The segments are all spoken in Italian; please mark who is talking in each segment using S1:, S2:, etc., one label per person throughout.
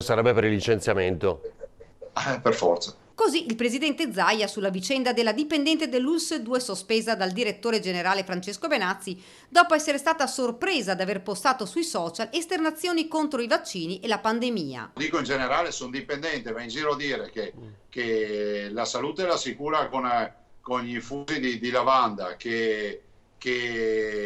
S1: sarebbe per il licenziamento.
S2: Per forza.
S3: Così il presidente Zaia sulla vicenda della dipendente dell'ULSS 2 sospesa dal direttore generale Francesco Benazzi, dopo essere stata sorpresa ad aver postato sui social esternazioni contro i vaccini e la pandemia.
S2: Dico in generale, sono dipendente, va in giro a dire che la salute la si cura con gli infusi di lavanda, che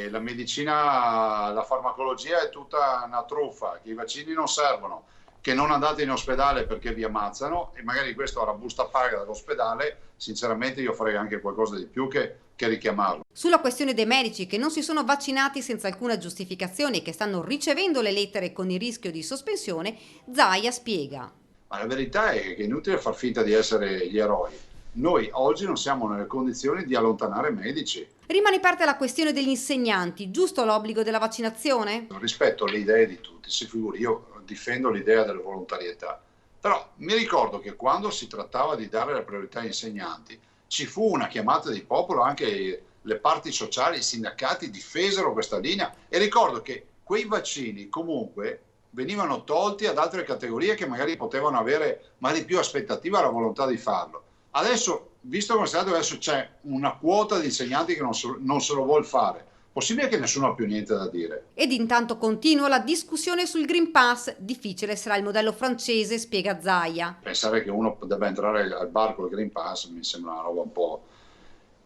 S2: la medicina, la farmacologia è tutta una truffa, che i vaccini non servono, che non andate in ospedale perché vi ammazzano, e magari questo ha la busta paga dall'ospedale. Sinceramente io farei anche qualcosa di più che richiamarlo.
S3: Sulla questione dei medici che non si sono vaccinati senza alcuna giustificazione e che stanno ricevendo le lettere con il rischio di sospensione, Zaia spiega.
S2: Ma la verità è che è inutile far finta di essere gli eroi. Noi oggi non siamo nelle condizioni di allontanare medici.
S3: Rimane aperta la questione degli insegnanti, giusto l'obbligo della vaccinazione?
S2: Rispetto alle idee di tutti, si figuri, io difendo l'idea della volontarietà, però mi ricordo che quando si trattava di dare la priorità agli insegnanti ci fu una chiamata di popolo, anche le parti sociali, i sindacati difesero questa linea, e ricordo che quei vaccini comunque venivano tolti ad altre categorie che magari potevano avere magari più aspettativa alla volontà di farlo. Adesso, visto come è stato, adesso c'è una quota di insegnanti che non se lo vuol fare. Possibile che nessuno ha più niente da dire.
S3: Ed intanto continua la discussione sul Green Pass. Difficile sarà il modello francese, spiega Zaia.
S2: Pensare che uno debba entrare al bar col Green Pass mi sembra una roba un po'.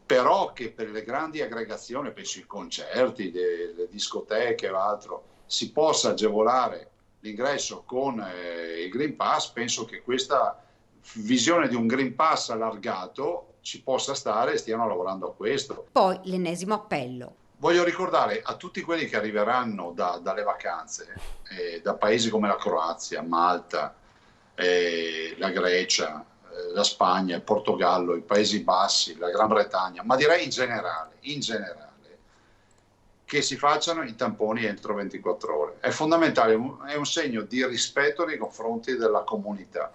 S2: Però che per le grandi aggregazioni, penso ai concerti, le discoteche o altro, si possa agevolare l'ingresso con il Green Pass, penso che questa visione di un Green Pass allargato ci possa stare e stiano lavorando a questo.
S3: Poi l'ennesimo appello.
S2: Voglio ricordare a tutti quelli che arriveranno dalle vacanze, da paesi come la Croazia, Malta, la Grecia, la Spagna, il Portogallo, i Paesi Bassi, la Gran Bretagna, ma direi in generale, che si facciano i tamponi entro 24 ore. È fondamentale, è un segno di rispetto nei confronti della comunità.